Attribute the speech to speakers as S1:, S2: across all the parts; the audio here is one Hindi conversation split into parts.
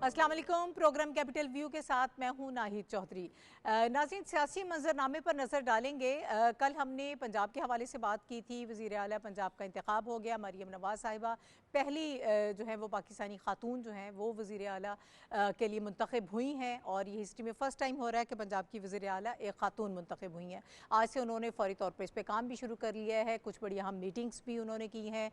S1: अस्सलाम वालेकुम। प्रोग्राम कैपिटल व्यू के साथ मैं हूं नाहिद चौधरी। नाज़रीन, सियासी मंजरनामे पर नज़र डालेंगे। कल हमने पंजाब के हवाले से बात की थी। वज़ीर आला पंजाब का इंतखाब हो गया। मरियम नवाज़ साहिबा पहली जो है वो पाकिस्तानी खातून जो हैं वो वज़ीर आला के लिए मुंतखब हुई हैं और ये हिस्ट्री में फ़र्स्ट टाइम हो रहा है कि पंजाब की वज़ीर आला एक खातून मुंतखब हुई हैं। आज से उन्होंने फौरी तौर पर इस पर काम भी शुरू कर लिया है। कुछ बड़ी अहम मीटिंग्स भी उन्होंने की हैं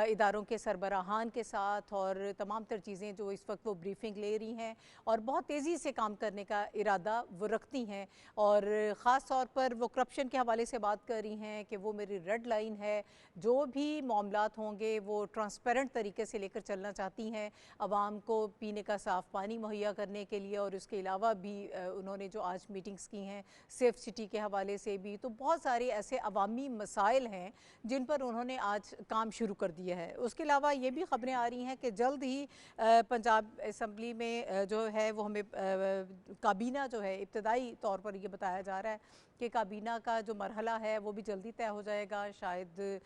S1: इदारों के सरबराहान के साथ और तमाम तर चीज़ें जो इस वक्त वो ब्रीफिंग ले रही हैं और बहुत तेज़ी से काम करने का इरादा वो रखती हैं। और ख़ास तौर पर वो करप्शन के हवाले से बात कर रही हैं कि वो मेरी रेड लाइन है, जो भी मामलात होंगे वो ट्रांसपेरेंट तरीके से लेकर चलना चाहती हैं। आवाम को पीने का साफ़ पानी मुहैया करने के लिए और उसके अलावा भी उन्होंने जो आज मीटिंग्स की हैं सेफ सिटी के हवाले से भी, तो बहुत सारे ऐसे अवामी मसाइल हैं जिन पर उन्होंने आज काम शुरू कर दिया है। उसके अलावा ये भी ख़बरें आ रही हैं कि जल्द ही पंजाब असम्बली में जो है वो हमें काबीना जो है इब्तदाई तौर पर ये बताया जा रहा है कि काबीना का जो मरहला है वो भी जल्दी तय हो जाएगा। शायद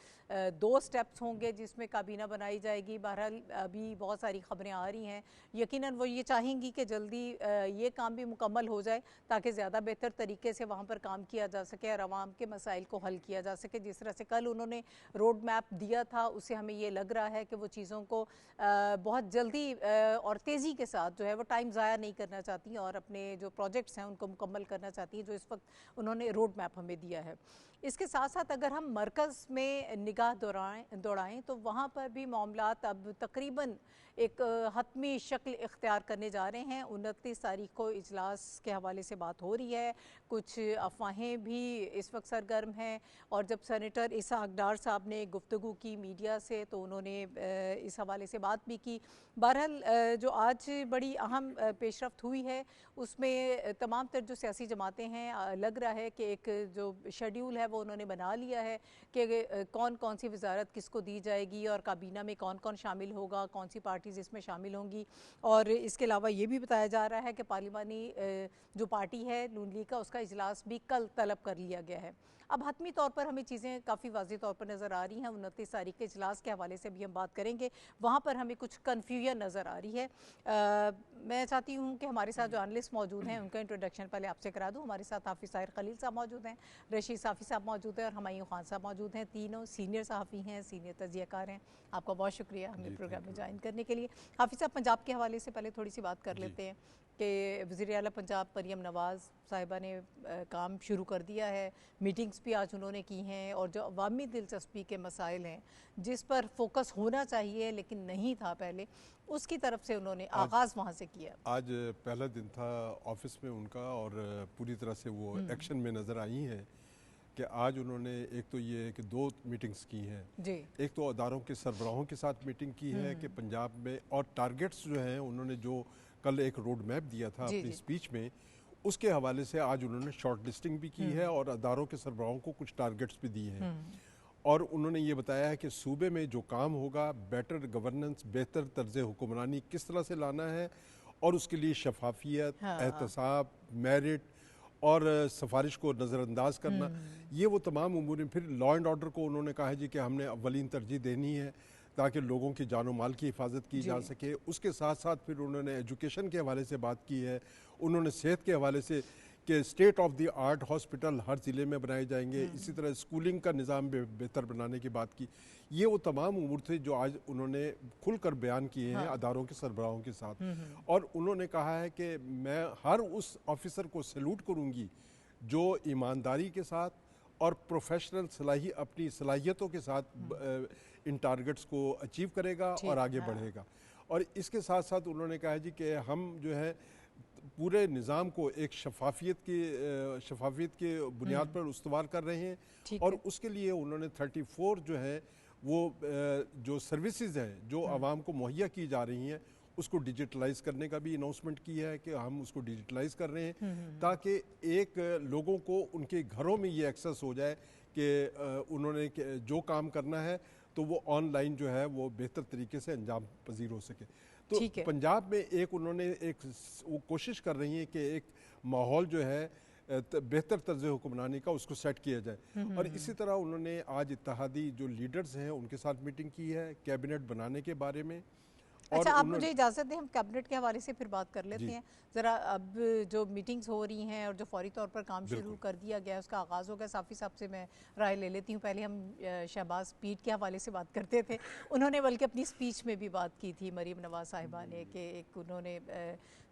S1: 2 स्टेप्स होंगे जिसमें काबीना बनाई जाएगी। बहरहाल अभी बहुत सारी ख़बरें आ रही हैं। यकीनन वो ये चाहेंगी कि जल्दी ये काम भी मुकम्मल हो जाए ताकि ज़्यादा बेहतर तरीके से वहाँ पर काम किया जा सके और आवाम के मसाइल को हल किया जा सके। जिस तरह से कल उन्होंने रोड मैप दिया था उससे हमें ये लग रहा है कि वो चीज़ों को बहुत जल्दी और तेज़ी के साथ जो है वो टाइम ज़ाया नहीं करना चाहती और अपने जो प्रोजेक्ट्स हैं उनको मुकम्मल करना चाहती हैं जो इस वक्त उन्होंने रोड मैप हमें दिया है। इसके साथ साथ अगर हम मरकज़ में निगाह दौड़ाएँ तो वहाँ पर भी मामलात अब तकरीबन एक हतमी शक्ल इख्तियार करने जा रहे हैं। 29 तारीख को इजलास के हवाले से बात हो रही है। कुछ अफवाहें भी इस वक्त सरगर्म हैं और जब सेनेटर इसहाक डार साहब ने गुफ्तगू की मीडिया से तो उन्होंने इस हवाले से बात भी की। बहरहाल जो आज बड़ी अहम पेशरफ्त हुई है उसमें तमाम तर जो सियासी जमातें हैं लग रहा है कि एक जो शेड्यूल है वो उन्होंने बना लिया है कि कौन कौन सी वजारत किसको दी जाएगी और काबीना में कौन कौन शामिल होगा, कौन सी पार्टीज़ इसमें शामिल होंगी। और इसके अलावा ये भी बताया जा रहा है कि पार्लिमानी जो पार्टी है नून लीग का उसका इजलास भी कल तलब कर लिया गया है। अब हतमी तौर पर हमें चीज़ें काफ़ी वाज़ेह तौर पर नज़र आ रही हैं। 29 तारीख के इजलास के हवाले से भी हम बात करेंगे। वहाँ पर हमें कुछ कन्फ्यूजन नज़र आ रही है। मैं चाहती हूँ कि हमारे साथ जो एनालिस्ट मौजूद हैं उनका इंट्रोडक्शन पहले आपसे करा दूँ। हमारे साथ हाफिज़ ताहिर खलील साहब मौजूद हैं, रशीद साफ़ी साहब मौजूद हैं और हुमायूं खान साहब मौजूद हैं। तीनों सीनियर सहाफ़ी हैं, सीनियर तजियाकार हैं। आपका बहुत शुक्रिया हमें प्रोग्राम में ज्वाइन करने के लिए। हाफिज़ साहब, पंजाब के हवाले से पहले थोड़ी सी बात कर लेते हैं कि वज़ीर आला पंजाब मरियम नवाज़ साहिबा ने काम शुरू कर दिया है। मीटिंग्स भी आज उन्होंने की हैं और जो अवामी दिलचस्पी के मसाइल हैं जिस पर फोकस होना चाहिए लेकिन नहीं था पहले, उसकी तरफ से उन्होंने आगाज़ वहाँ से किया।
S2: आज पहला दिन था ऑफिस में उनका और पूरी तरह से वो एक्शन में नज़र आई हैं कि आज उन्होंने एक तो ये है कि 2 मीटिंग्स की हैं जी। एक तो अदारों के सरबराहों के साथ मीटिंग की है कि पंजाब में और टारगेट्स जो हैं उन्होंने जो कल एक रोड मैप दिया था अपनी स्पीच में उसके हवाले से आज उन्होंने शॉर्ट लिस्टिंग भी की है और अदारों के सरबराहों को कुछ टारगेट्स भी दिए हैं। और उन्होंने ये बताया है कि सूबे में जो काम होगा बेटर गवर्नेंस, बेहतर तर्ज हुक्मरानी किस तरह से लाना है और उसके लिए शफाफियत, एहतसाब, मेरिट और सिफारिश को नज़रअंदाज करना, ये वो तमाम उमूर। फिर लॉ एंड ऑर्डर को उन्होंने कहा है जी कि हमने अव्वलीन तरजीह देनी है ताकि लोगों की जानो माल की हिफाजत की जा सके। उसके साथ साथ फिर उन्होंने एजुकेशन के हवाले से बात की है। उन्होंने सेहत के हवाले से कि state of the art hospital हर ज़िले में बनाए जाएंगे, इसी तरह स्कूलिंग का निज़ाम बेहतर बनाने की बात की। ये वो तमाम उमूर थे जो आज उन्होंने खुलकर बयान किए हैं अदारों के सरबराहों के साथ। और उन्होंने कहा है कि मैं हर उस ऑफिसर को सैल्यूट करूँगी जो ईमानदारी के साथ और प्रोफेशनल अपनी सलाहियतों के साथ इन टारगेट्स को अचीव करेगा और आगे बढ़ेगा। और इसके साथ साथ उन्होंने कहा जी कि हम जो है पूरे निज़ाम को एक शफाफियत के बुनियाद पर उस्तवार कर रहे हैं और उसके लिए उन्होंने 34 जो है वो जो सर्विसेज हैं जो आवाम को मुहैया की जा रही हैं उसको डिजिटलाइज करने का भी अनाउंसमेंट किया है कि हम उसको डिजिटलाइज कर रहे हैं ताकि एक लोगों को उनके घरों में ये एक्सेस हो जाए कि उन्होंने जो काम करना है तो वो ऑनलाइन जो है वो बेहतर तरीके से अंजाम पजीर हो सके। तो पंजाब में एक उन्होंने एक वो कोशिश कर रही है कि एक माहौल जो है बेहतर तर्ज हुक्मरानी का उसको सेट किया जाए। और इसी तरह उन्होंने आज इत्तेहादी जो लीडर्स हैं उनके साथ मीटिंग की है कैबिनेट बनाने के बारे में
S1: अच्छा, आप मुझे इजाज़त दें, हम कैबिनेट के हवाले से फिर बात कर लेते हैं ज़रा। अब जो मीटिंग्स हो रही हैं और जो फौरी तौर पर काम शुरू कर दिया गया है, उसका आगाज़ हो गया। साफ़ी साहब से मैं राय ले लेती हूँ। पहले हम शहबाज स्पीड के हवाले से बात करते थे, उन्होंने बल्कि अपनी स्पीच में भी बात की थी मरीम नवाज़ साहिबा ने कि एक उन्होंने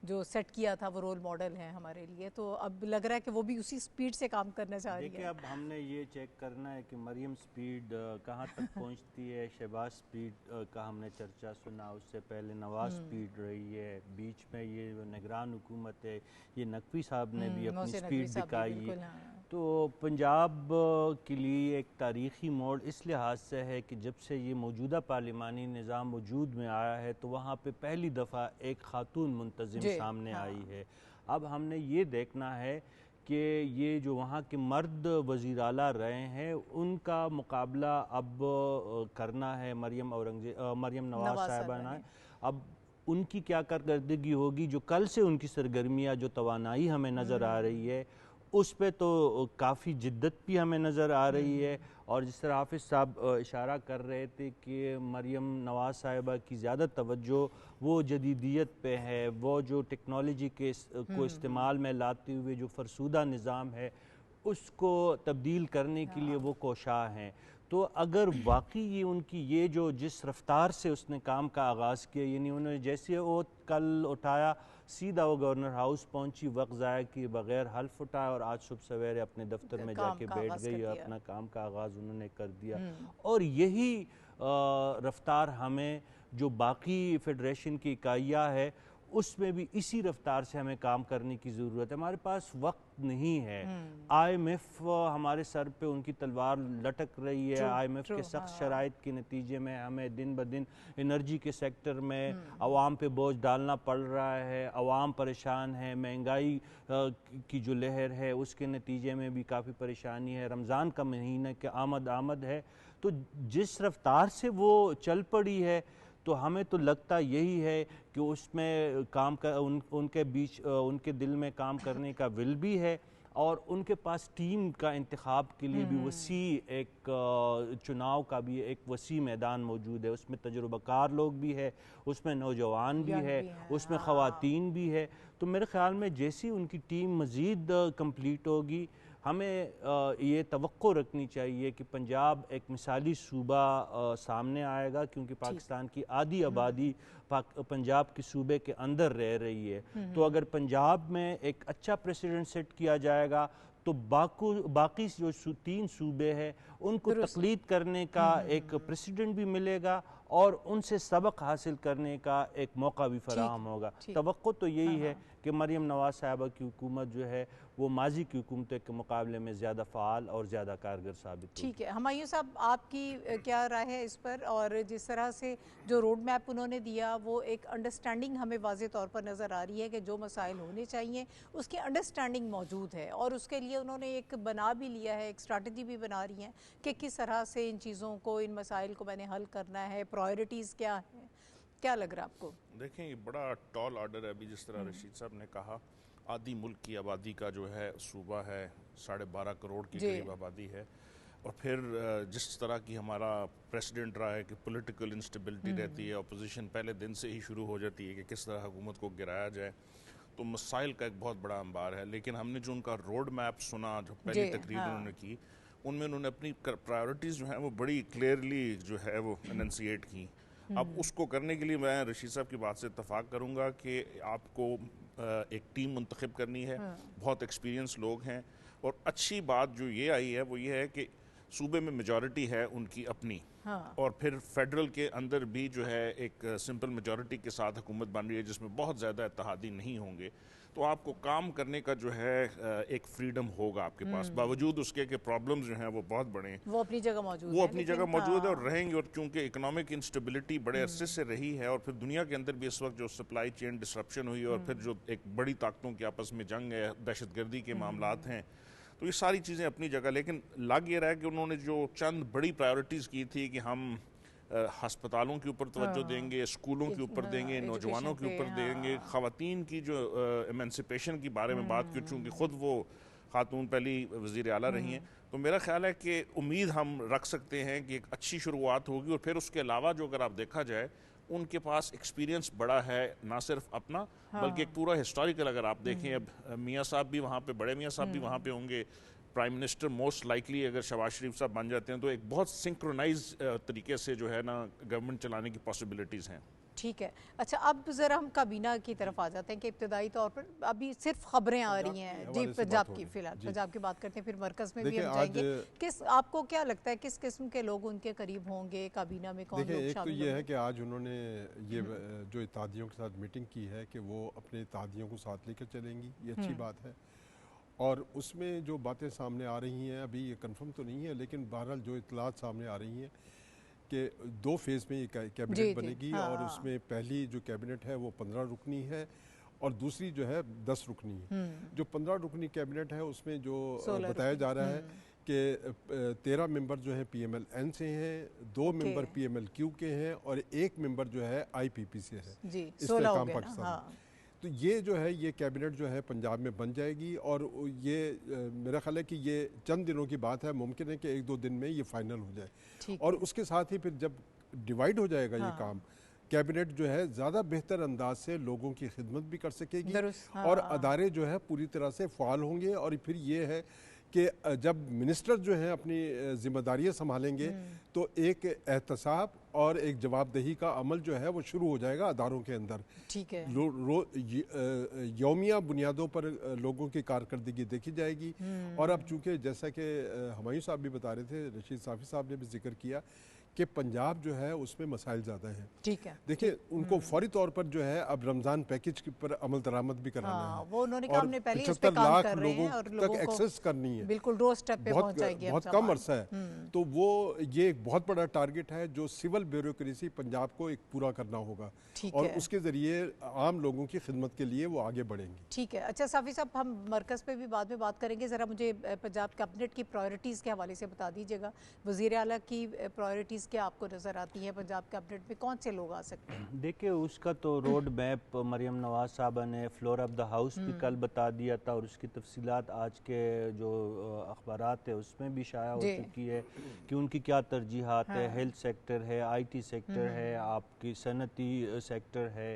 S1: जो सेट किया था वो रोल मॉडल है हमारे लिए। तो अब लग रहा है कि वो भी उसी स्पीड से काम करना चाह रही है।
S3: देखिए, अब हमने ये चेक करना है कि मरीम स्पीड कहाँ तक पहुँचती है। शहबाज स्पीड का हमने चर्चा सुना, उससे पहले नवाज स्पीड रही है, बीच में ये निगरान हुकूमत है, ये नकवी साहब ने भी अपनी स्पीड दिखाई है। तो पंजाब के लिए एक तारीख़ी मोड़ इस लिहाज से है कि जब से ये मौजूदा पार्लिमानी निज़ाम वजूद में आया है तो वहाँ पे पहली दफ़ा एक खातून मुंतज़िम सामने आई है। अब हमने ये देखना है कि ये जो वहाँ के मर्द वज़ीर आला रहे हैं उनका मुकाबला अब करना है मरियम नवाज़ साहिबा ने। अब उनकी क्या कारकर्दगी होगी, जो कल से उनकी सरगर्मियाँ, जो तवानाई हमें नज़र आ रही है उस पे तो काफ़ी जिद्दत भी हमें नज़र आ रही है। और जिस तरह हाफिज़ साहब इशारा कर रहे थे कि मरियम नवाज़ साहिबा की ज़्यादा तवज्जो वो जदीदियत पे है, वो जो टेक्नोलॉजी के को इस्तेमाल में लाते हुए जो फरसूदा निज़ाम है उसको तब्दील करने के लिए वो कोशां हैं। तो अगर वाकई ये उनकी ये जो जिस रफ्तार से उसने काम का आगाज़ किया, यानी उन्होंने जैसे वो कल उठाया सीधा वो गवर्नर हाउस पहुंची, वक्त ज़ाया किए बगैर हल्फ उठाया और आज सुबह सवेरे अपने दफ्तर में जाके बैठ गई और अपना काम का आगाज़ उन्होंने कर दिया। और यही रफ्तार हमें जो बाकी फेडरेशन की इकाइयाँ है उसमें भी इसी रफ्तार से हमें काम करने की ज़रूरत है। हमारे पास वक्त नहीं है। IMF हमारे सर पे उनकी तलवार लटक रही है। IMF के सख्त शराइत के नतीजे में हमें दिन ब दिन एनर्जी के सेक्टर में अवाम पे बोझ डालना पड़ रहा है, अवाम परेशान है, महंगाई की जो लहर है उसके नतीजे में भी काफ़ी परेशानी है, रमज़ान का महीना के आमद है। तो जिस रफ्तार से वो चल पड़ी है तो हमें तो लगता यही है कि उसमें काम का उनके बीच उनके दिल में काम करने का विल भी है और उनके पास टीम का इंतखाब के लिए भी वसी एक चुनाव का भी एक वसी मैदान मौजूद है। उसमें तजुर्बाकार लोग भी है, उसमें नौजवान भी है, उसमें ख़वातीन भी है। तो मेरे ख़्याल में जैसी उनकी टीम मज़ीद कंप्लीट होगी हमें ये तवक्को रखनी चाहिए कि पंजाब एक मिसाली सूबा सामने आएगा, क्योंकि पाकिस्तान की आधी आबादी पंजाब के सूबे के अंदर रह रही है। तो अगर पंजाब में एक अच्छा प्रेसिडेंट सेट किया जाएगा तो बाकी जो 3 सूबे हैं उनको तकलीद करने का एक प्रेसिडेंट भी मिलेगा और उनसे सबक हासिल करने का एक मौका भी फराहम होगा। तवक्को तो यही है कि मरियम नवाज़ साहिबा की हुकूमत जो है वो माजी की हुकूमतों के मुकाबले में ज़्यादा फ़ाल और ज़्यादा कारगर साबित होगी।
S1: ठीक है, हुमायूं साहब आपकी क्या राय है इस पर? और जिस तरह से जो रोड मैप उन्होंने दिया वो एक अंडरस्टैंडिंग हमें वाज़े तौर पर नज़र आ रही है कि जो मसाइल होने चाहिए उसकी अंडरस्टैंडिंग मौजूद है और उसके लिए उन्होंने एक बना भी लिया है, एक स्ट्रैटेजी भी बना रही हैं कि किस तरह से इन चीज़ों को, इन मसाइल को मैंने हल करना है, प्रायोरिटीज़ क्या हैं। क्या लग रहा है आपको?
S4: देखें, ये बड़ा टॉल ऑर्डर है। अभी जिस तरह रशीद साहब ने कहा, आधी मुल्क की आबादी का जो है सूबा है 12.5 करोड़ की करीब आबादी है और फिर जिस तरह की हमारा प्रेसिडेंट रहा है कि पॉलिटिकल इंस्टेबिलिटी रहती है, अपोजिशन पहले दिन से ही शुरू हो जाती है कि किस तरह हुकूमत को गिराया जाए, तो मसाइल का एक बहुत बड़ा अंबार है। लेकिन हमने जो उनका रोड मैप सुना, जो पहली तकरीर उन्होंने की, उनमें उन्होंने अपनी प्रायोरिटीज़ जो हैं वो बड़ी क्लियरली जो है वो एनंसिएट की। अब उसको करने के लिए मैं रशीद साहब की बात से इत्तफाक करूँगा कि आपको एक टीम मुंतखब करनी है, बहुत एक्सपीरियंस लोग हैं और अच्छी बात जो ये आई है वो ये है कि सूबे में मेजॉरिटी है उनकी अपनी और फिर फेडरल के अंदर भी जो है एक सिंपल मेजॉरिटी के साथ हुकूमत बन रही है जिसमें बहुत ज़्यादा इत्तेहादी नहीं होंगे। तो आपको काम करने का जो है एक फ्रीडम होगा आपके पास, बावजूद उसके कि प्रॉब्लम्स जो हैं वो बहुत बड़े हैं,
S1: वो अपनी जगह मौजूद
S4: वो अपनी जगह मौजूद है और रहेंगे। और क्योंकि इकोनॉमिक इंस्टेबिलिटी बड़े अरसे से रही है और फिर दुनिया के अंदर भी इस वक्त जो सप्लाई चेन डिसरप्शन हुई और फिर जो एक बड़ी ताकतों की आपस में जंग है, दहशतगर्दी के मामलात हैं, तो ये सारी चीज़ें अपनी जगह। लेकिन लग ये रहा है कि उन्होंने जो चंद बड़ी प्रायोरिटीज़ की थी कि हम हस्पतालों के ऊपर तवज्जो देंगे, स्कूलों के ऊपर देंगे, नौजवानों के ऊपर देंगे, ख़वातीन की जो एमेंसिपेशन की बारे में बात की, चूँकि ख़ुद वो खातून पहली वज़ीर आला रही हैं, तो मेरा ख्याल है कि उम्मीद हम रख सकते हैं कि एक अच्छी शुरुआत होगी। और फिर उसके अलावा जो अगर आप देखा जाए उनके पास एक्सपीरियंस बड़ा है, ना सिर्फ अपना बल्कि एक पूरा हिस्टोरिकल। अगर आप देखें अब मियाँ साहब भी वहाँ पे, बड़े मियाँ साहब भी वहाँ पे होंगे, प्राइम मिनिस्टर मोस्ट लाइकली अगर शहबाज शरीफ साहब बन जाते हैं तो एक बहुत सिंक्रोनाइज तरीके से जो है ना गवर्नमेंट चलाने की पॉसिबिलिटीज़ हैं।
S1: ठीक है। अच्छा, अब ज़रा हम काबीना की तरफ आ जाते हैं कि इब्तदाई तौर पर अभी सिर्फ खबरें आ रही हैं जी पंजाब की, फिलहाल पंजाब की बात करते हैं, फिर मरकज़ में भी हम जाएंगे। किस, आपको क्या लगता है किस किस्म के लोग उनके करीब होंगे, काबीना में कौन लोग शामिल होंगे?
S2: एक तो ये है कि आज उन्होंने ये जो इत्तेहादियों के साथ मीटिंग की है कि वो अपने इत्तेहादियों को साथ लेकर चलेंगी, ये अच्छी बात है। और उसमें जो बातें सामने आ रही हैं, अभी ये कंफर्म तो नहीं है, लेकिन बहरहाल जो इतलात सामने आ रही हैं कि 2 फेज़ में ये कैबिनेट बनेगी। और उसमें पहली जो कैबिनेट है वो 15 रुकनी है और दूसरी जो है 10 रुकनी है। जो 15 रुकनी कैबिनेट है उसमें जो बताया जा रहा है कि 13 मेंबर जो हैं PMLN से हैं, 2 मेंबर PMLQ के हैं और 1 मेंबर जो है IPP से है, इस्तेहकाम पाकिस्तान। तो ये जो है ये कैबिनेट जो है पंजाब में बन जाएगी और ये मेरा ख्याल है कि ये चंद दिनों की बात है, मुमकिन है कि 1-2 दिन में ये फाइनल हो जाए। और उसके साथ ही फिर जब डिवाइड हो जाएगा ये काम, कैबिनेट जो है ज़्यादा बेहतर अंदाज से लोगों की खिदमत भी कर सकेगी और अदारे जो है पूरी तरह से फ़ाल होंगे। और फिर ये है कि जब मिनिस्टर जो हैं अपनी जिम्मेदारियां संभालेंगे तो एक एहतसाब और एक जवाबदेही का अमल जो है वो शुरू हो जाएगा अदारों के अंदर।
S1: ठीक है।
S2: यौमिया बुनियादों पर लोगों की कारकर्दगी देखी जाएगी। और अब चूंकि जैसा कि हुमायूं साहब भी बता रहे थे, रशीद साफ़ी साहब ने भी जिक्र किया कि पंजाब जो है उसमें मसाइल ज़्यादा हैं।
S1: ठीक है।
S2: देखिए उनको फौरी तौर पर जो है अब रमज़ान पैकेज पर अमल दरामद भी कराना है।
S1: वो उन्होंने कहा हमने पहले इस पे
S2: 75
S1: काम
S2: लाख
S1: कर रहे हैं और
S2: लोगों तक एक्सेस करनी है,
S1: बिल्कुल डोर स्टेप पे पहुंच जाएगी।
S2: बहुत कम अरसा है। तो वो ये एक बहुत बड़ा टारगेट है जो सिविल ब्यूरोक्रेसी पंजाब को एक पूरा करना होगा और उसके ज़रिए आम लोगों की खिदमत के लिए वो आगे बढ़ेंगे।
S1: ठीक है। अच्छा साफ़ी साहब, हम मरकज़ पे भी बाद में बात करेंगे, ज़रा मुझे पंजाब कैबिनेट की प्रायोरिटीज़ के हवाले से बता दीजिएगा। वज़ीर आला की प्रायोरिटीज़ क्या आपको नज़र आती है पंजाब कैबिनेट में, कौन से लोग आ सकते हैं?
S3: देखिए उसका तो रोड मैप मरियम नवाज साहबा ने फ्लोर ऑफ द हाउस भी कल बता दिया था और उसकी तफसीलात आज के जो अखबारात है उसमें भी शाया हो चुकी है कि उनकी क्या तरजीहात है। हेल्थ सेक्टर है, IT सेक्टर है, आपकी सनती सेक्टर है,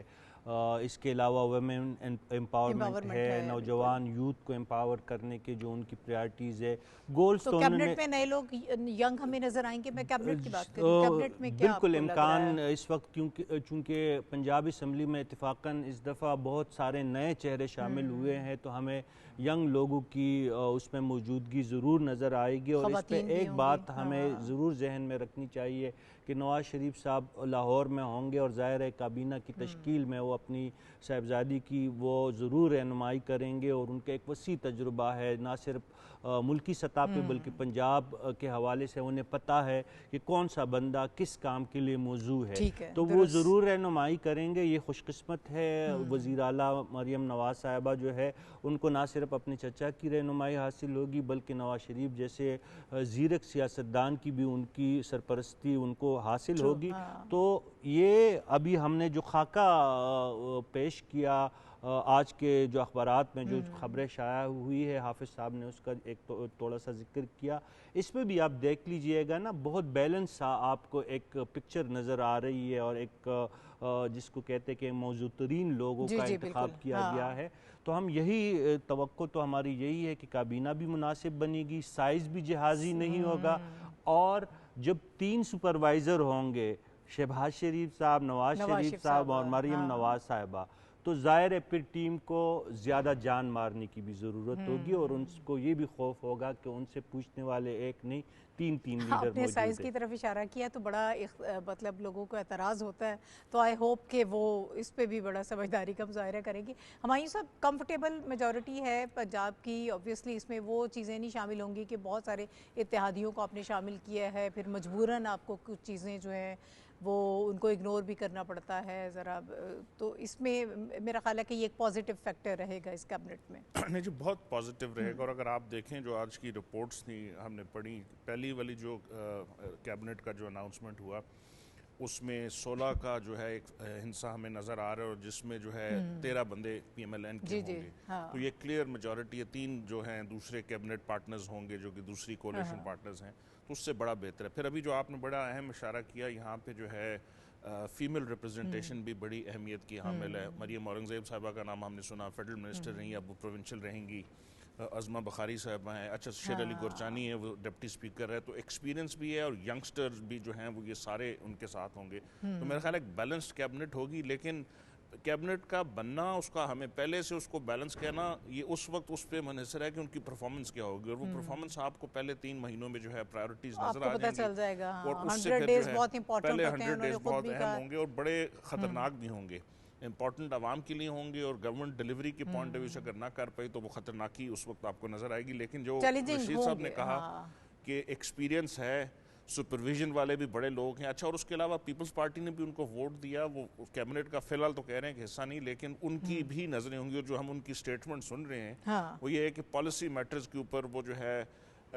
S3: इसके अलावा वुमेन एम्पावरमेंट है, नौजवान यूथ को एम्पावर करने के जो उनकी प्रायोरिटीज़ है, गोल्स।
S1: तो कैबिनेट में नए लोग यंग हमें नजर आएंगे। मैं कैबिनेट की बात करूं, कैबिनेट में क्या
S3: बिल्कुल इम्कान इस वक्त, क्योंकि चूँकि पंजाब असम्बली में इत्तेफाकन इस दफ़ा बहुत सारे नए चेहरे शामिल हुए हैं तो हमें यंग लोगों की उसमें मौजूदगी ज़रूर नज़र आएगी। और इस पर एक बात हमें ज़रूर जहन में रखनी चाहिए कि नवाज़ शरीफ साहब लाहौर में होंगे और ज़ाहिर है काबीना की तश्कील में वो अपनी साहबजादी की वो ज़रूर रहनुमाई करेंगे और उनका एक वसी तजुर्बा है, ना सिर्फ मुल्की सतह पे बल्कि पंजाब के हवाले से उन्हें पता है कि कौन सा बंदा किस काम के लिए मौजू है, तो वो ज़रूर रहनुमाई करेंगे। ये खुशकिस्मत है वज़ीर आला मरियम नवाज़ साहिबा जो है उनको ना सिर्फ अपने चचा की रहनुमाई हासिल होगी बल्कि नवाज़ शरीफ जैसे ज़ीरक सियासतदान की भी उनकी सरपरस्ती उनको हासिल होगी। तो ये अभी हमने जो खाका पेश किया आज के जो अखबारात में जो खबरें शाया हुई है, हाफिज़ साहब ने उसका एक थोड़ा सा जिक्र किया, इसमें भी आप देख लीजिएगा ना बहुत बैलेंस सा आपको एक पिक्चर नज़र आ रही है और एक जिसको कहते हैं कि मौजूद तरीन लोगों का इंतखाब किया गया है। तो हम यही तवक्को तो हमारी यही है कि काबीना भी मुनासिब बनेगी, साइज़ भी जहाज़ी नहीं होगा और जब 3 सुपरवाइज़र होंगे, शहबाज शरीफ साहब, नवाज़ शरीफ साहब और मरियम नवाज़ साहिबा, तो ज़ाहिर है फिर टीम को ज़्यादा जान मारने की भी ज़रूरत होगी और उनको ये भी खौफ होगा कि उनसे पूछने वाले एक नहीं 3 लीडर
S1: आपने साइज़ की तरफ इशारा किया तो बड़ा मतलब लोगों को एतराज़ होता है, तो आई होप कि वो इस पे भी बड़ा समझदारी का मुजाहरा करेंगी। हुमायूं साहब, कंफर्टेबल मेजॉरिटी है पंजाब की, ऑब्वियसली इसमें वो चीज़ें नहीं शामिल होंगी कि बहुत सारे इत्तेहादियों को आपने शामिल किया है, फिर मजबूरन आपको कुछ चीज़ें जो हैं वो उनको इग्नोर भी करना पड़ता है ज़रा, तो इसमें मेरा ख्याल है कि ये एक पॉजिटिव फैक्टर रहेगा इस कैबिनेट में।
S4: नहीं जी, बहुत पॉजिटिव रहेगा। और अगर आप देखें जो आज की रिपोर्ट्स थी हमने पढ़ी, पहली वाली जो कैबिनेट का जो अनाउंसमेंट हुआ उसमें 16 का जो है एक हिस्सा हमें नज़र आ रहा है और जिसमें जो है 13 बंदे PMLN के होंगे। तो ये क्लियर मेजॉरिटी है। 3 जो हैं दूसरे कैबिनेट पार्टनर्स होंगे जो कि दूसरी कोalition पार्टनर्स हैं, तो उससे बड़ा बेहतर है। फिर अभी जो आपने बड़ा अहम इशारा किया यहाँ पे जो है फीमेल रिप्रेजेंटेशन भी बड़ी अहमियत की हामिल है। मरियम औरंगज़ेब साहिबा का नाम हमने सुना, फेडरल मिनिस्टर रही, अब वो प्रोविंशियल रहेंगी। अज़मा बखारी साहबा हैं, अच्छा शेर अली गुरजानी है, वो डिप्टी स्पीकर है, तो एक्सपीरियंस भी है और यंगस्टर्स भी जो हैं वो ये सारे उनके साथ होंगे। तो मेरा ख्याल है एक बैलेंस्ड कैबिनेट होगी, लेकिन कैबिनेट का बनना, उसका हमें पहले से उसको बैलेंस कहना, ये उस वक्त उस पर मुनहसर है कि उनकी परफॉर्मेंस क्या होगी, और वो परफॉर्मेंस आपको पहले 3 महीनों में जो है प्रायोरिटीज नजर आ जाएंगी,
S1: चल जाएगा।
S4: और उससे फिर जो है पहले 100 डेज बहुत अहम होंगे और बड़े खतरनाक भी होंगे, इंपॉर्टेंट आवाम के लिए होंगे, और गवर्नमेंट डिलीवरी के पॉइंट ऑफ व्यू से अगर ना कर पाई तो वो खतरनाकी उस वक्त आपको नजर आएगी। लेकिन जो रशीद साहब ने कहा कि एक्सपीरियंस है, सुपरविजन वाले भी बड़े लोग हैं, अच्छा, और उसके अलावा पीपल्स पार्टी ने भी उनको वोट दिया, वो कैबिनेट का फिलहाल तो कह रहे हैं कि हिस्सा नहीं, लेकिन उनकी भी नजरें होंगी, और जो हम उनकी स्टेटमेंट सुन रहे हैं वो ये है कि पॉलिसी मैटर्स के ऊपर वो जो है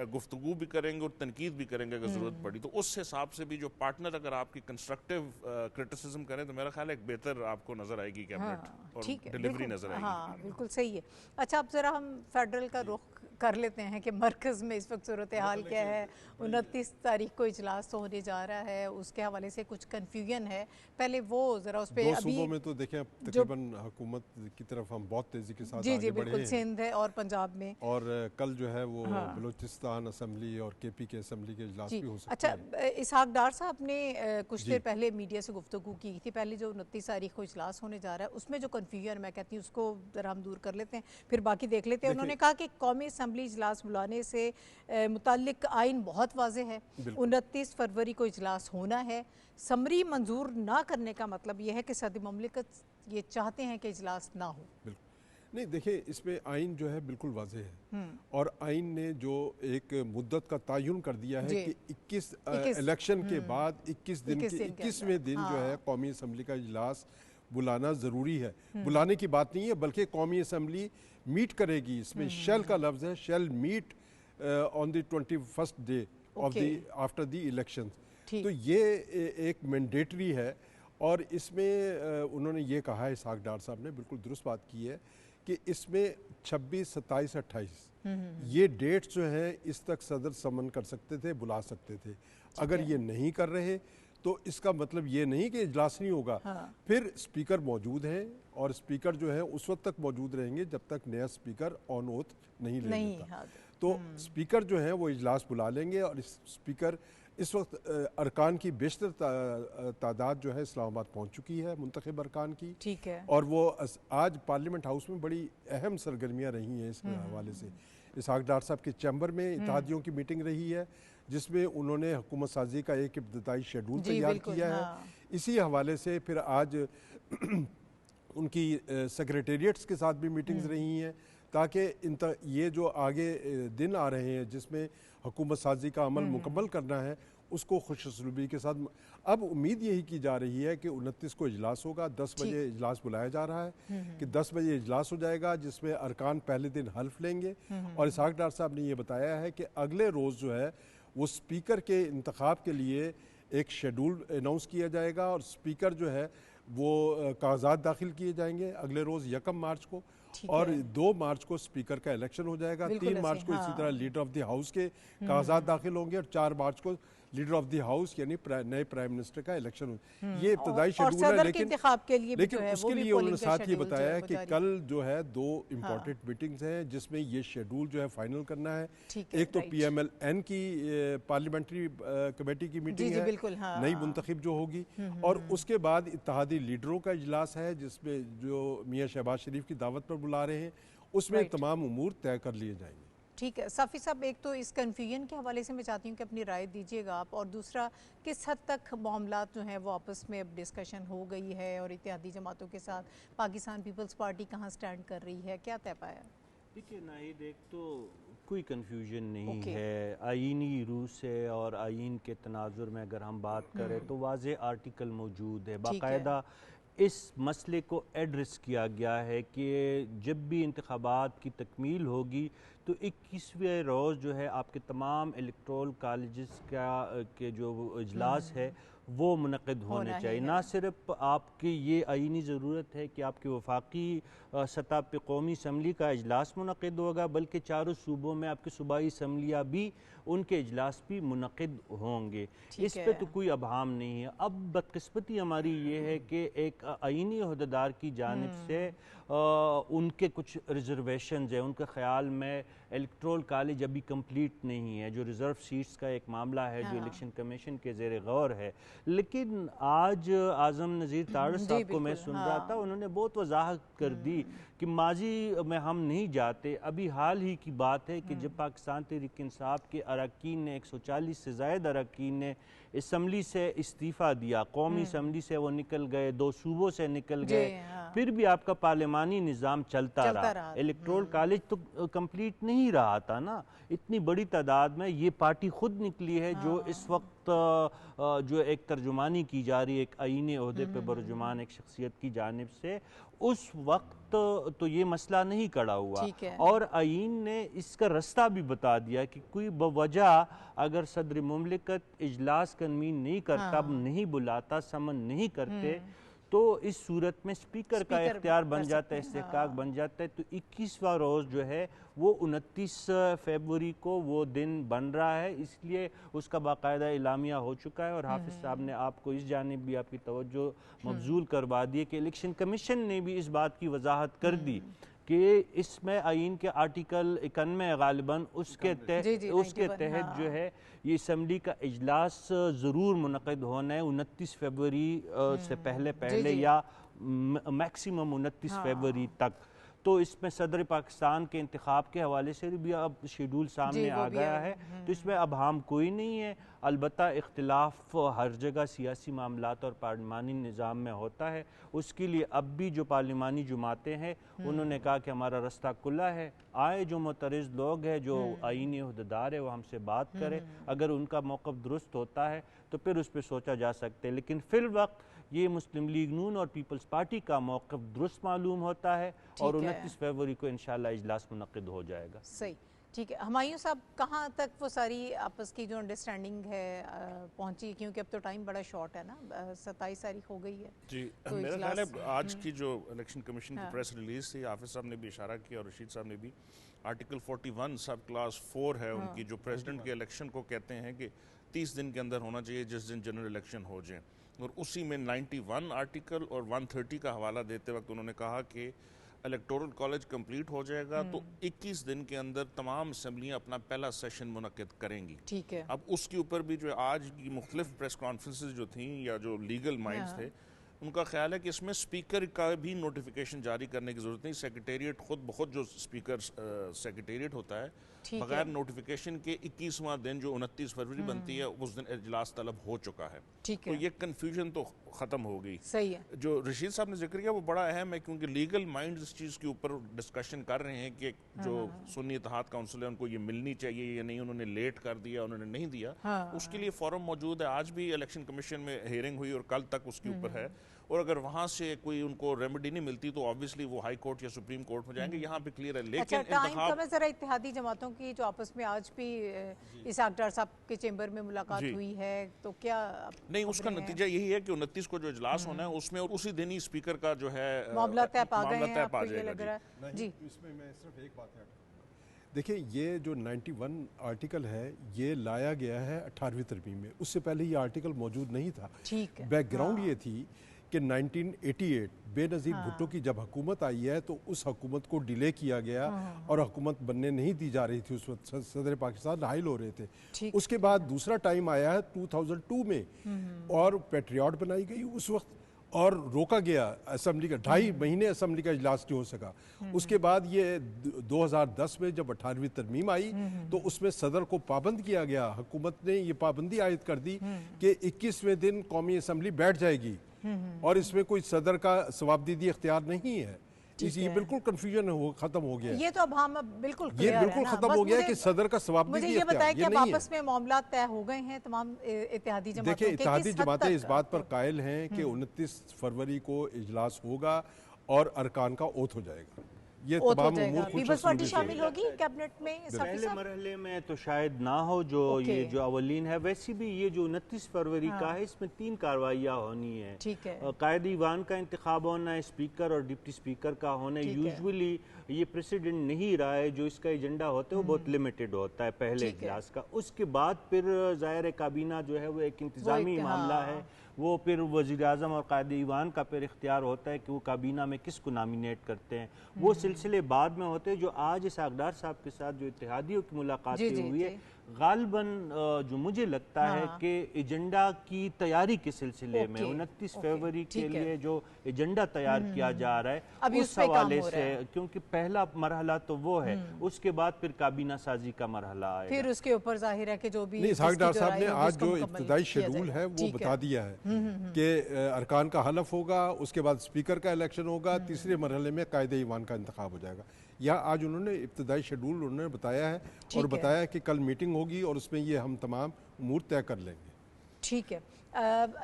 S4: गुफ्तगू भी करेंगे और तनकीद भी करेंगे अगर ज़रूरत पड़ी तो। उस हिसाब से भी जो पार्टनर अगर आपकी कंस्ट्रक्टिव क्रिटिसिज्म करें तो मेरा ख्याल है एक बेहतर आपको नज़र आएगी कैबिनेट और डिलीवरी नज़र आएगी।
S1: हाँ, बिल्कुल सही है। अच्छा, अब ज़रा हम फेडरल का रुख कर लेते हैं कि मरकज़ में इस वक्त सूरत हाल क्या है। 29 तारीख को इजलास तो होने जा रहा है, उसके हवाले से कुछ कन्फ्यूजन है, पहले वो ज़रा उस पर अभी
S2: सूबों में तो देखें तकरीबन हुकूमत की तरफ हम बहुत तेज़ी के साथ आगे बढ़े हैं।
S1: सिंध है और पंजाब में, और
S2: कल जो है वो बलूचिस्तान असम्बली और केपी के असम्बली के इजलास भी हो सकते
S1: हैं। अच्छा, इसहाक डार साहब ने कुछ देर पहले मीडिया से गुफ्तगू की थी, पहले जो 29 तारीख को इजलास होने जा रहा है उसमें जो कन्फ्यूजन मैं कहती हूँ उसको ज़रा हम दूर कर लेते हैं, फिर बाकी देख लेते हैं। उन्होंने कहा कि कौमी असम्बली इजलास बुलाने से मुताल्लिक आइन बहुत वाज़ेह है, 29 फरवरी को इजलास होना है। समरी मंजूर ना करने का मतलब यह है कि सदर मुमलिकत ये चाहते हैं कि इजलास ना हो।
S2: नहीं, देखिए इसमें आइन जो है बिल्कुल वाज़ेह है, और आइन ने जो एक मुद्दत का तयन कर दिया है कि 21 इलेक्शन के बाद 21 दिन के 21वें दिन जो है कौमी असम्बली का इजलास बुलाना ज़रूरी है। बुलाने की बात नहीं है, बल्कि कौमी असम्बली मीट करेगी। इसमें शेल का लफ्ज़ है, shall meet on the 21st day of the after the election. तो ये एक मैंडेटरी है, और इसमें उन्होंने ये कहा है, इसहाक डार साहब ने बिल्कुल दुरुस्त बात की है कि इसमें 26, 27, 28 ये डेट्स जो हैं इस तक सदर समन कर सकते थे, बुला सकते थे। अगर ये नहीं कर रहे तो इसका मतलब ये नहीं कि इजलास नहीं होगा। फिर स्पीकर मौजूद हैं, और स्पीकर जो है उस वक्त तक मौजूद रहेंगे जब तक नया स्पीकर ऑन ओथ नहीं ले लेता। तो स्पीकर जो है वो इजलास बुला लेंगे, और इस स्पीकर इस वक्त अरकान की बेशतर तादाद जो है इस्लामाबाद पहुंच चुकी है, मुंतखब अरकान की।
S1: ठीक है।
S2: और वो आज पार्लियामेंट हाउस में बड़ी अहम सरगर्मियां रही हैं इस हवाले से। इसहाक डार साहब के चैम्बर में इत्तेहादियों की मीटिंग रही है, जिसमें उन्होंने हुकूमत साजी का एक इब्तदाई शेड्यूल तैयार किया है। इसी हवाले से फिर आज उनकी सेक्रेटेरिएट्स के साथ भी मीटिंग्स रही हैं, ताकि ये जो आगे दिन आ रहे हैं जिसमें हुकूमत साजी का अमल मुकम्मल करना है, उसको खुशसलूबी के साथ। अब उम्मीद यही की जा रही है कि 29 को इजलास होगा, 10 बजे इजलास बुलाया जा रहा है कि 10 बजे इजलास हो जाएगा, जिसमें अरकान पहले दिन हल्फ लेंगे। और इसहाक डार साहब ने ये बताया है कि अगले रोज़ जो है वो स्पीकर के इंतखाब के लिए एक शेड्यूल अनाउंस किया जाएगा, और स्पीकर जो है वो कागजात दाखिल किए जाएंगे अगले रोज़ 1 मार्च को, और 2 मार्च को स्पीकर का इलेक्शन हो जाएगा। 3 मार्च को इसी तरह लीडर ऑफ द हाउस के कागजात दाखिल होंगे, और 4 मार्च को लीडर ऑफ द हाउस यानी नए प्राइम मिनिस्टर का इलेक्शन हो। ये इब्तदाई शेड्यूल है, लेकिन उसके लिए उन्होंने साथ ये बताया है कि कल जो है 2 इम्पोर्टेंट मीटिंग्स हैं जिसमें ये शेड्यूल जो है फाइनल करना है। एक तो PMLN की पार्लियामेंट्री कमेटी की मीटिंग है, नई मुंतखब जो होगी, और उसके बाद इत्तेहादी लीडरों का इजलास है जिसमें जो मियाँ शहबाज शरीफ की दावत पर बुला रहे हैं, उसमें तमाम उमूर तय कर लिए जाएंगे।
S1: ठीक है साफ़ी साहब, एक तो इस कन्फ्यूजन के हवाले से मैं चाहती हूँ कि अपनी राय दीजिएगा आप, और दूसरा किस हद तक मामलात जो हैं वो आपस में अब डिस्कशन हो गई है, और इत्तेहादी जमातों के साथ पाकिस्तान पीपल्स पार्टी कहाँ स्टैंड कर रही है, क्या तय पाया?
S3: देखिए नाहिद, एक तो कोई कन्फ्यूजन नहीं है। आईनी रूह से और आइन के तनाजुर में अगर हम बात करें तो वाज़े आर्टिकल मौजूद है, बाकायदा इस मसले को एड्रेस किया गया है कि जब भी इंतखाबात की तकमील होगी तो 21वें रोज़ जो है आपके तमाम इलेक्टोरल कॉलेजेस के जो इजलास है वो मुनक़िद होने चाहिए। ना सिर्फ आपकी ये आईनी ज़रूरत है कि आपके वफाकी सतह पे कौमी असम्बली का इजलास मुनक़िद होगा, बल्कि चारों सूबों में आपकी सूबाई असम्बलियाँ भी उनके इजलास भी मुनक़िद होंगे। इस पे तो कोई अभाम नहीं है। अब बदकिस्मती हमारी ये है कि एक आईनी अहदेदार की जानिब से उनके कुछ रिजर्वेशंस हैं। उनके ख्याल में इलेक्टोरल कॉलेज अभी कंप्लीट नहीं है, जो रिज़र्व सीट्स का एक मामला है जो इलेक्शन कमीशन के ज़ेर गौर है। लेकिन आज आज़म नज़ीर तारड़ साहब को मैं सुन रहा था, उन्होंने बहुत वजाहत कर दी कि माजी में हम नहीं जाते। अभी हाल ही की बात है कि जब पाकिस्तान तहरीक इंसाफ के अरकान ने 140 से ज़ायद अरकान ने असम्बली से इस्तीफ़ा दिया, कौमी असम्बली से वो निकल गए, 2 सूबों से निकल गए, फिर भी आपका पार्लिमानी निज़ाम चलता रहा। इलेक्टोरल कॉलेज तो कंप्लीट नहीं रहा था ना। इतनी बड़ी तादाद में ये पार्टी खुद निकली है जो इस वक्त जो एक तर्जुमानी की जा रही है एक आईनी ओहदे पे बरजुमान एक शख्सियत की जानिब से, उस वक्त तो ये मसला नहीं खड़ा हुआ। और आईन ने इसका रास्ता भी बता दिया कि कोई बवजह अगर सदर मुमलिकत इजलास कन्वीन नहीं करता, नहीं बुलाता, समन नहीं करते, तो इस सूरत में स्पीकर का इख्तियार बन जाता है, इस्तेहकाक बन जाता है। तो 21वां रोज़ जो है वो 29 फरवरी को वो दिन बन रहा है, इसलिए उसका बाकायदा इलामिया हो चुका है। और हाफिज़ साहब ने आपको इस जानिब भी आपकी तवज्जो मबजूल करवा दी कि इलेक्शन कमीशन ने भी इस बात की वजाहत कर दी कि इसमें आइन के आर्टिकल 91 गालिबन उसके तहत जो है ये असम्बली का इजलास ज़रूर मुनक़िद होना है 29 फरवरी से पहले या मैक्सिमम 29 फरवरी तक। तो इसमें सदर पाकिस्तान के इंतखाब के हवाले से भी अब शेड्यूल सामने आ गया है, तो इसमें अब हम कोई नहीं है। अलबत्ता इख्तिलाफ हर जगह सियासी मामलात और पार्लिमानी निज़ाम में होता है। उसके लिए अब भी जो पार्लिमानी जमातें हैं उन्होंने कहा कि हमारा रास्ता खुला है, आए जो मुतरज़ लोग हैं, जो आईनी अहदेदार है, वो हमसे बात करें। अगर उनका मौक़िफ़ दुरुस्त होता है तो फिर उस पर सोचा जा सकता है। लेकिन फिल वक्त ये मुस्लिम लीग नून और पीपल्स पार्टी का मौक़िफ़ दुरुस्त मालूम होता है और 29 फरवरी को इंशाअल्लाह इजलास मुनक़िद हो जाएगा।
S1: सही, ठीक है। हुमायूं साहब, कहाँ तक वो सारी आपस की जो अंडरस्टैंडिंग है पहुंची? क्योंकि अब तो टाइम बड़ा शॉर्ट है ना, 27 तारीख हो गई है।
S4: जी,
S1: तो
S4: मेरा ख्याल है आज की जो इलेक्शन कमीशन की प्रेस रिलीज थी, हाफिज़ साहब ने भी इशारा किया और रशीद साहब ने भी, आर्टिकल 41 सब क्लास 4 है उनकी, जो प्रेसिडेंट के इलेक्शन को कहते हैं कि 30 दिन के अंदर होना चाहिए जिस दिन जनरल इलेक्शन हो जाए। और उसी में 91 आर्टिकल और 130 का हवाला देते वक्त उन्होंने कहा कि इलेक्टोरल कॉलेज कंप्लीट हो जाएगा तो 21 दिन के अंदर तमाम असम्बलियाँ अपना पहला सेशन मुनक़िद करेंगी।
S1: ठीक है।
S4: अब उसके ऊपर भी जो आज की मुख्तलिफ प्रेस कॉन्फ्रेंसेज जो थी या जो लीगल माइंड्स थे, उनका ख्याल है कि इसमें स्पीकर का भी नोटिफिकेशन जारी करने की ज़रूरत नहीं। सेक्रेटेरिएट खुद बहुत जो स्पीकर सेक्रेटेरिएट होता है, बगैर नोटिफिकेशन के 21वां दिन जो 29 फरवरी बनती है उस दिन इजलास तलब हो चुका है। तो ये कन्फ्यूजन तो ख़त्म हो गई।
S1: सही है।
S4: जो रशीद साहब ने जिक्र किया वो बड़ा अहम है, क्योंकि लीगल माइंड इस चीज़ के ऊपर डिस्कशन कर रहे हैं कि जो सुन्नी इत्तेहाद काउंसिल है उनको ये मिलनी चाहिए या नहीं, उन्होंने लेट कर दिया, उन्होंने नहीं दिया। उसके लिए फोरम मौजूद है, आज भी इलेक्शन कमीशन में हियरिंग हुई और कल तक उसके ऊपर है। और अगर वहाँ से कोई उनको रेमेडी नहीं मिलती तो ऑब्वियसली वो हाई कोर्ट या सुप्रीम कोर्ट में जाएंगे। यहाँ पे क्लियर है। लेकिन
S1: अच्छा, जरा इत्तेहादी जमातों की जो आपस में आज भी इसाक डार साहब के चेंबर में मुलाकात हुई है, तो क्या
S4: नहीं, उसका नतीजा यही है कि 29 को जो इजलास होना है उसमें और उसी दिन ही स्पीकर का जो है
S1: मामला तय पा जाएगा। जी,
S2: इसमें मैं सिर्फ एक बात है, देखिए ये जो 91 आर्टिकल है ये लाया गया है 18वीं तरमीम में, उससे पहले ये आर्टिकल मौजूद नहीं था।
S1: ठीक है।
S2: बैकग्राउंड ये थी कि 1988 बेनज़ीर भुट्टो की जब हुकूमत आई है तो उस हुकूमत को डिले किया गया और हुकूमत बनने नहीं दी जा रही थी। उस वक्त सदर पाकिस्तान हाइल हो रहे थे। उसके बाद दूसरा टाइम आया है 2002 में और पैट्रियट बनाई गई उस वक्त और रोका गया असम्बली का, 2.5 महीने असम्बली का इजलास नहीं हो सका। उसके बाद ये 2010 में जब 18वीं तरमीम आई तो उसमें सदर को पाबंद किया गया। हुकूमत ने ये पाबंदी आयद कर दी कि 21वें दिन कौमी असम्बली बैठ जाएगी और इसमें कोई सदर का सवाबदीदी इख्तियार नहीं है। ये बिल्कुल कंफ्यूजन खत्म हो गया।
S1: ये तो अब हम बिल्कुल
S2: खत्म हो गया कि सदर का सवाबदीदी
S1: मुझे ये बताया कि अब आपस में मामला तय हो गए हैं तमाम इत्तेहादी जमातों के।
S2: देखिए, इत्तेहादी जमातें इस बात पर कायल हैं कि 29 फरवरी को इजलास होगा और अरकान का ओथ हो जाएगा। ये तमाम उमूर
S1: पीपल्स पार्टी शामिल होगी कैबिनेट में?
S3: पहले मरहले में तो शायद ना हो, ये जो अवलीन है। वैसे भी ये जो 29 फरवरी का है, इसमें 3 कार्रवाइयाँ होनी है।
S1: ठीक है,
S3: कायदे ईवान का इंतखाब होना है, स्पीकर और डिप्टी स्पीकर का होना है। यूजुअली ये प्रेसिडेंट नहीं रहा है, जो इसका एजेंडा होता है वो बहुत लिमिटेड होता है पहले इजलास का। उसके बाद फिर ज़ाहिर काबीना जो है वो एक इंतजामी मामला है, वो फिर वज़ीर आज़म और कायदे ईवान का फिर इख्तियार होता है कि वो काबीना में किसको नामिनेट करते हैं। वो सिलसिले बाद में होते हैं। जो आज इसाकडार साहब के साथ जो इत्तेहादियों की मुलाकातें हुई है, गालबन जो मुझे लगता है कि एजेंडा की तैयारी के सिलसिले में 29 फरवरी के लिए जो एजेंडा तैयार किया जा रहा है उस हवाले से, क्योंकि पहला मरहला तो वो है, उसके बाद फिर काबीना साजी का मरहला आएगा।
S1: फिर उसके ऊपर जाहिर है कि जो भी
S2: इसाकडार साहब ने आज जो इब्तिदाई शेड्यूल है वो बता दिया है कि अरकान का हलफ होगा, उसके बाद स्पीकर का इलेक्शन होगा, तीसरे मरहले में कायदे ईवान का इंतखाब हो जाएगा। या आज उन्होंने इब्तिदाई शेड्यूल उन्होंने बताया है और बताया कि कल मीटिंग होगी और उसमें ये हम तमाम उमूर तय कर लेंगे।
S1: ठीक है,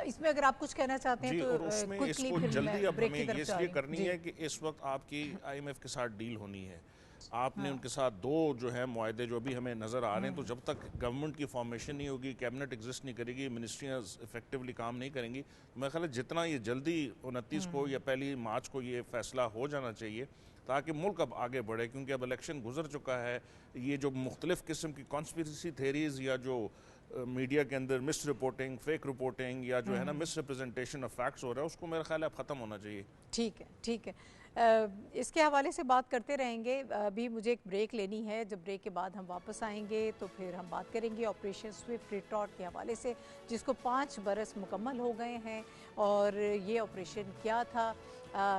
S1: इसमें अगर आप कुछ कहना चाहते हैं तो
S4: और उसमें इसको जल्दी अब हमें ये इसलिए करनी है कि इस वक्त आपकी IMF के साथ डील होनी है। आपने उनके साथ 2 जो है मुआहदे जो भी हमें नज़र आ रहे हैं, तो जब तक गवर्नमेंट की फॉर्मेशन नहीं होगी, कैबिनेट एग्जिस्ट नहीं करेगी, मिनिस्ट्रियाँ इफेक्टिवली काम नहीं करेंगी, तो मेरा ख्याल है जितना ये जल्दी 29 को या 1 मार्च को ये फैसला हो जाना चाहिए ताकि मुल्क अब आगे बढ़े। क्योंकि अब इलेक्शन गुजर चुका है, ये जो मुख्तलिफ़ किस्म की कॉन्स्पिरेसी थेरीज़ या जो मीडिया के अंदर मिस रिपोर्टिंग, फेक रिपोर्टिंग या जो है ना मिस रिप्रेजेंटेशन ऑफ फैक्ट्स हो रहा है, उसको मेरा ख्याल है अब ख़त्म होना चाहिए।
S1: ठीक है, ठीक है, इसके हवाले से बात करते रहेंगे। अभी मुझे एक ब्रेक लेनी है, जब ब्रेक के बाद हम वापस आएंगे तो फिर हम बात करेंगे ऑपरेशन स्विफ्ट रिटॉर्ट के हवाले से, जिसको 5 बरस मुकम्मल हो गए हैं और ये ऑपरेशन क्या था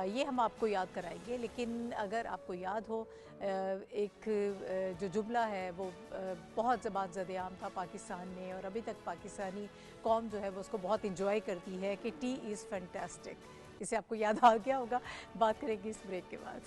S1: ये हम आपको याद कराएंगे। लेकिन अगर आपको याद हो, एक जो जुमला है वो बहुत ज़बात ज़द-ए-आम था पाकिस्तान में और अभी तक पाकिस्तानी कौम जो है वो उसको बहुत इंजॉय करती है कि टी इज़ फैंटास्टिक। इसे आपको याद आ गया होगा। बात करेंगे इस ब्रेक के बाद।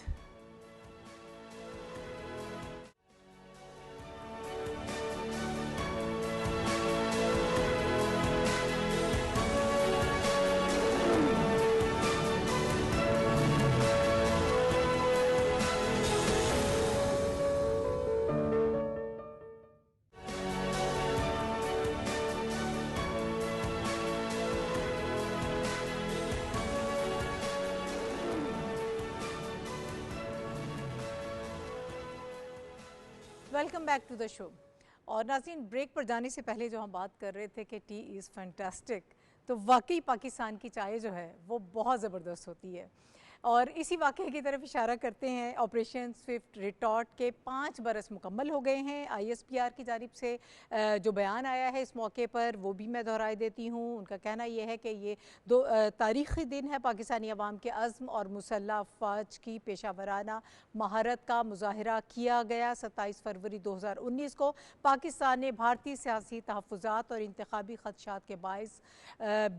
S1: Welcome back to the show. और नाज़रीन, ब्रेक पर जाने से पहले जो हम बात कर रहे थे कि टी इज़ फैंटास्टिक, तो वाकई पाकिस्तान की चाय जो है वो बहुत ज़बरदस्त होती है और इसी वाक़े की तरफ इशारा करते हैं। ऑपरेशन स्विफ्ट रिटॉर्ट के 5 बरस मुकम्मल हो गए हैं। ISPR की जानिब से जो बयान आया है इस मौके पर वो भी मैं दोहराई देती हूँ। उनका कहना यह है कि ये तारीख़ी दिन है। पाकिस्तानी अवाम के अज़्म और मुसल्लह अफ़वाज की पेशावराना महारत का मुज़ाहरा किया गया। 27 फरवरी 2019 को पाकिस्तान ने भारतीय सियासी तहफ़्फ़ुज़ात और इंतखाबी ख़दशात के बाइस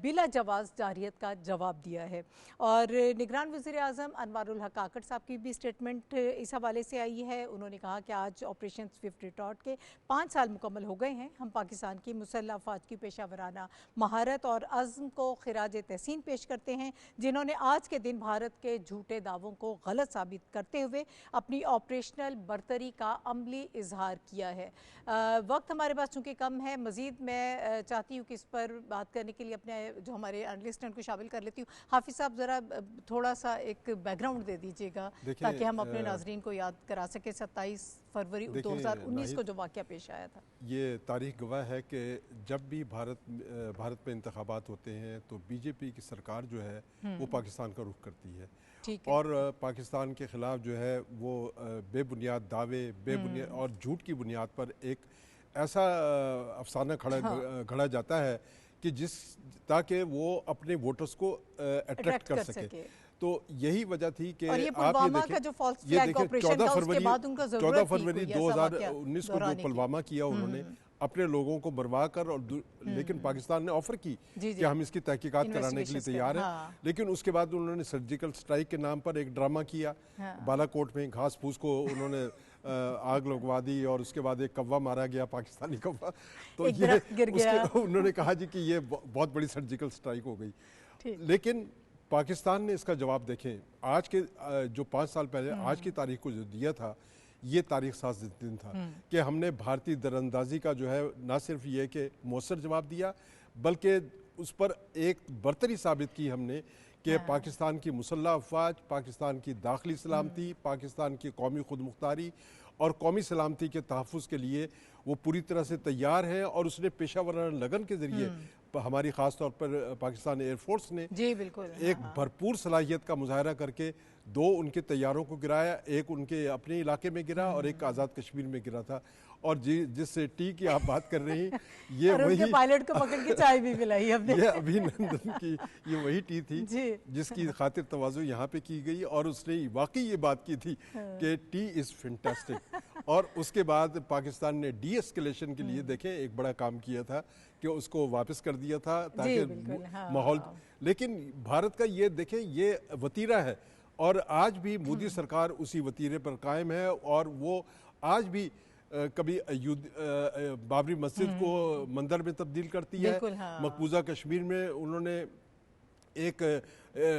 S1: बिला जवाज़ जारियत का जवाब दिया है। और निगरान वज़ीर आज़म अनवारुल हक काकड़ साहब की भी स्टेटमेंट इस हवाले से आई है। उन्होंने कहा कि आज ऑपरेशन स्विफ्ट रिटॉर्ट के 5 साल मुकम्मल हो गए हैं। हम पाकिस्तान की मुसल्लह अफ़वाज की पेशावराना महारत और अज़्म को खिराज तहसीन पेश करते हैं, जिन्होंने आज के दिन भारत के झूठे दावों को गलत साबित करते हुए अपनी ऑपरेशनल बर्तरी का अमली इजहार किया है। वक्त हमारे पास चूँकि कम है, मज़ीद मैं चाहती हूँ कि इस पर बात करने के लिए अपने जो हमारे एनालिस्ट हैं उनको शामिल कर लेती हूँ। हाफिज़ साहब, ज़रा थोड़ा सा एक बैकग्राउंड दे दीजिएगा ताकि हम अपने नाजरीन को याद करा सके 27 फरवरी 2019 को जो वाक़या पेश आया था।
S2: ये तारीख गवाह है कि जब भी भारत में इंतखाबात होते हैं तो बीजेपी की सरकार जो है वो पाकिस्तान का रुख करती है और पाकिस्तान के ख़िलाफ़ जो है वो बेबुनियाद दावे, बेबुनियाद और झूठ की बुनियाद पर एक ऐसा अफसाना घड़ा जाता है कि ताकि वो अपने वोटर्स को अट्रैक्ट कर सके। तो यही वजह थी कि आप ये देखें 14 फरवरी 2019 को जो पुलवामा किया उन्होंने अपने लोगों को मरवा कर और लेकिन पाकिस्तान ने ऑफर की कि हम इसकी तहकीकात कराने के लिए तैयार हैं। लेकिन उसके बाद उन्होंने सर्जिकल स्ट्राइक के नाम पर एक ड्रामा किया। बालाकोट में घास फूस को उन्होंने आग लगवा दी और उसके बाद एक कौवा मारा गया, पाकिस्तानी कौवा। तो ये उन्होंने कहा जी कि ये बहुत बड़ी सर्जिकल स्ट्राइक हो गई। लेकिन पाकिस्तान ने इसका जवाब देखें, आज के जो 5 साल पहले आज की तारीख को जो दिया था, ये तारीख साज दिन था कि हमने भारतीय दरअंदाजी का जो है ना सिर्फ ये कि मौसर जवाब दिया, बल्कि उस पर एक बरतरी साबित की हमने कि पाकिस्तान की मुसल्ह अफवाज, पाकिस्तान की दाखिली सलामती, पाकिस्तान की कौमी खुद मुख्तारी और कौमी सलामती के तहफ़्फ़ुज़ के लिए वो पूरी तरह से तैयार है। और उसने पेशा वराना लगन के ज़रिए हमारी ख़ास तौर पर पाकिस्तान एयरफोर्स ने
S1: जी बिल्कुल
S2: एक भरपूर सलाहियत का मुजाहरा करके 2 उनके तैयारों को गिराया, एक उनके अपने इलाके में गिरा और एक आज़ाद कश्मीर में गिरा था। और जिस टी की आप बात कर रही हैं, ये वही
S1: पायलट को पकड़ के चाय भी पिलाई हमने।
S2: ये अभिनंदन की ये वही टी थी जिसकी खातिर तवाज़ु यहाँ पे की गई और उसने वाकई ये बात की थी कि टी इज़ फैंटास्टिक। और उसके बाद पाकिस्तान ने डी एस्केलेशन के लिए देखें एक बड़ा काम किया था कि उसको वापस कर दिया था ताकि माहौल, लेकिन भारत का ये देखें ये वतीरा है और आज भी मोदी सरकार उसी वतीरे पर कायम है। और वो आज भी कभी बाबरी मस्जिद को मंदिर में तब्दील करती है, मकबूजा कश्मीर में उन्होंने एक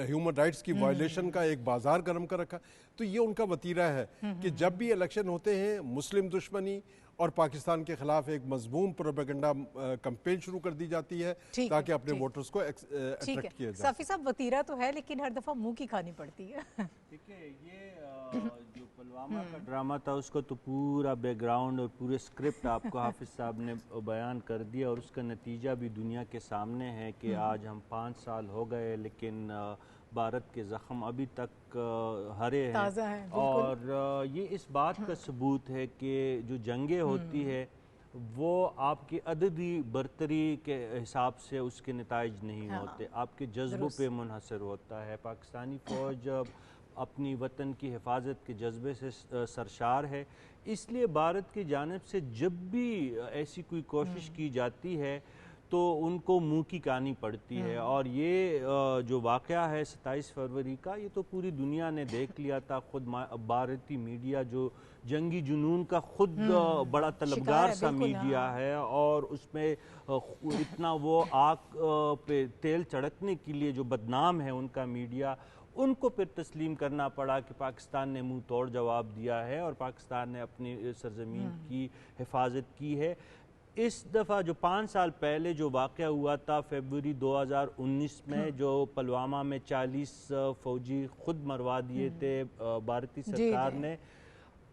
S2: ह्यूमन राइट्स की वायलेशन का एक बाजार गर्म कर रखा। तो ये उनका वतीरा है कि जब भी इलेक्शन होते हैं मुस्लिम दुश्मनी और पाकिस्तान के खिलाफ एक मजमूम प्रोपेगेंडा कैंपेन शुरू कर दी जाती है ताकि अपने वोटर्स को अट्रैक्ट किया जाए।
S1: साफी साहब वतीरा तो है लेकिन हर दफा मुंह की खानी पड़ती है।
S3: देखिए ये जो पुलवामा का ड्रामा था उसको तो पूरा बैकग्राउंड और पूरे स्क्रिप्ट आपको हाफिज साहब ने बयान कर दिया और उसका नतीजा भी दुनिया के सामने है कि आज हम 5 साल हो गए लेकिन भारत के ज़ख्म अभी तक हरे हैं। और ये इस बात का सबूत है कि जो जंगें होती है वो आपकी अददी बरतरी के हिसाब से उसके नताइज नहीं होते, आपके जज्बों पे मुनहसर होता है। पाकिस्तानी फ़ौज अपनी वतन की हिफाजत के जज्बे से सरशार है, इसलिए भारत की जानिब से जब भी ऐसी कोई कोशिश की जाती है तो उनको मुंह की कहानी पड़ती है। और ये जो वाक़या है 27 फरवरी का, ये तो पूरी दुनिया ने देख लिया था। खुद भारतीय मीडिया जो जंगी जुनून का खुद बड़ा तलबगार सा मीडिया है और उसमें इतना वो आग पे तेल चढ़कने के लिए जो बदनाम है उनका मीडिया, उनको फिर तस्लीम करना पड़ा कि पाकिस्तान ने मुंह तोड़ जवाब दिया है और पाकिस्तान ने अपनी सरजमीन की हिफाजत की है। इस दफ़ा जो 5 साल पहले जो वाक़या हुआ था फरवरी 2019 में, जो पुलवामा में 40 फ़ौजी खुद मरवा दिए थे भारतीय सरकार ने,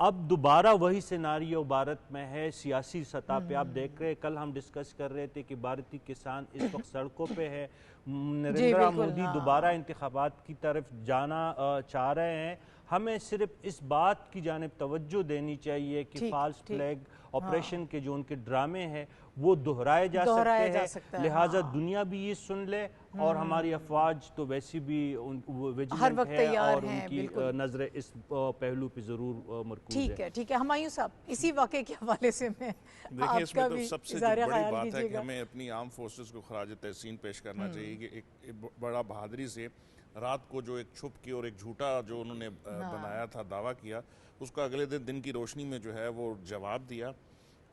S3: अब दोबारा वही सिनारियो भारत में है। सियासी सतह पे आप देख रहे हैं, कल हम डिस्कस कर रहे थे कि भारतीय किसान इस वक्त सड़कों पे है। नरेंद्र मोदी दोबारा इंतखाबात की तरफ जाना चाह रहे हैं। हमें सिर्फ इस बात की जानिब तवज्जो देनी चाहिए कि फाल्स फ्लैग ऑपरेशन के जो उनके ड्रामे हैं वो दोहराए जा सकते हैं, लिहाजा दुनिया भी ये सुन ले और हमारी अफवाज तो वैसी भी विजिलेंट है और उनकी नजरें इस पहलू पे जरूर मरकूज है।
S1: ठीक है हमायूं साहब, इसी वाक़े के हवाले से मैं
S4: देखिए इसमें तो सबसे बड़ी बात है कि हमें अपनी आर्म फोर्सेस को खराज तहसीन पेश करना चाहिए कि एक बड़ा बहादुरी से रात को जो एक छुप की और एक झूठा जो उन्होंने बनाया था, दावा किया, उसका अगले दिन की रोशनी में जो है वो जवाब दिया।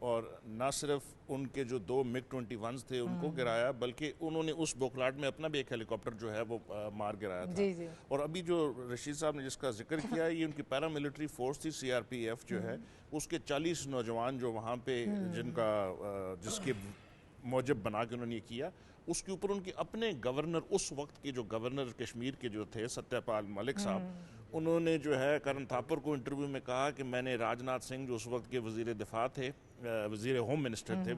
S4: और न सिर्फ उनके जो 2 MiG-21 थे उनको गिराया, बल्कि उन्होंने उस बोखलाट में अपना भी एक हेलीकॉप्टर जो है वो मार गिराया था। जी। और अभी जो रशीद साहब ने जिसका जिक्र किया, ये उनकी पैरामिलिट्री फोर्स थी, CRPF जो है, उसके 40 नौजवान जो वहाँ पे जिसके मौजब बना के उन्होंने ये किया, उसके ऊपर उनके अपने गवर्नर, उस वक्त के जो गवर्नर कश्मीर के जो थे सत्यपाल मलिक साहब, उन्होंने जो है करण थापर को इंटरव्यू में कहा कि मैंने राजनाथ सिंह जो उस वक्त के वजीर दिफा थे, वजीर होम मिनिस्टर थे,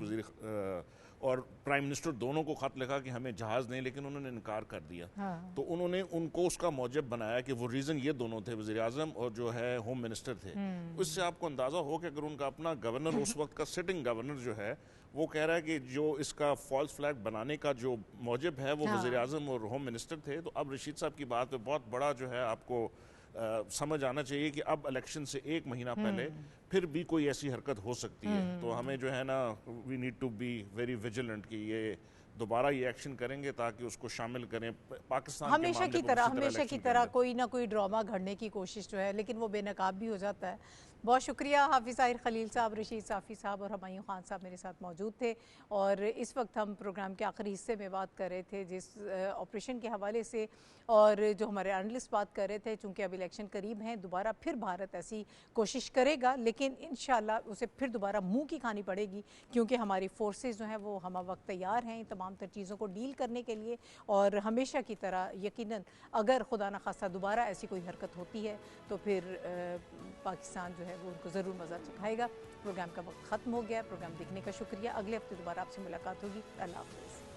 S4: और प्राइम मिनिस्टर दोनों को खत लिखा कि हमें जहाज़ नहीं, लेकिन उन्होंने इनकार कर दिया। तो उन्होंने उनको उसका मौजब बनाया कि वो रीज़न ये दोनों थे, वज़ीर आज़म और जो है होम मिनिस्टर थे। उससे आपको अंदाज़ा हो कि अगर उनका अपना गवर्नर उस वक्त का सिटिंग गवर्नर जो है वो कह रहा है कि जो इसका फॉल्स फ्लैग बनाने का जो मौजब है वो वज़ीर आज़म और होम मिनिस्टर थे, तो अब रशीद साहब की बात पे बहुत बड़ा जो है आपको समझ आना चाहिए कि अब इलेक्शन से 1 महीना पहले फिर भी कोई ऐसी हरकत हो सकती है। तो हमें जो है ना, we need to be very vigilant कि ये दोबारा ये एक्शन करेंगे ताकि उसको शामिल करें। पाकिस्तान
S1: हमेशा की तरह कोई ना कोई ड्रामा घड़ने की कोशिश जो है, लेकिन वो बेनकाब भी हो जाता है। बहुत शुक्रिया हाफिज़ ज़ाहिर खलील साहब, रशीद साफ़ी साहब और हुमायूं खान साहब मेरे साथ मौजूद थे। और इस वक्त हम प्रोग्राम के आखिरी हिस्से में बात कर रहे थे जिस ऑपरेशन के हवाले से, और जो हमारे एनालिस्ट बात कर रहे थे, चूँकि अब इलेक्शन करीब हैं, दोबारा फिर भारत ऐसी कोशिश करेगा, लेकिन इंशाल्लाह उसे फिर दोबारा मुँह की खानी पड़ेगी, क्योंकि हमारी फोर्सेज जो हैं वो हम वक्त तैयार हैं इन तमाम तर चीज़ों को डील करने के लिए। और हमेशा की तरह यकीनन अगर खुदा न खास्ता दोबारा ऐसी कोई हरकत होती है तो फिर पाकिस्तान जो है वो उनको ज़रूर मज़ा चखाएगा। प्रोग्राम का वक्त ख़त्म हो गया। प्रोग्राम देखने का शुक्रिया। अगले हफ्ते दोबारा आपसे मुलाकात होगी। अल्लाह हाफ़िज़।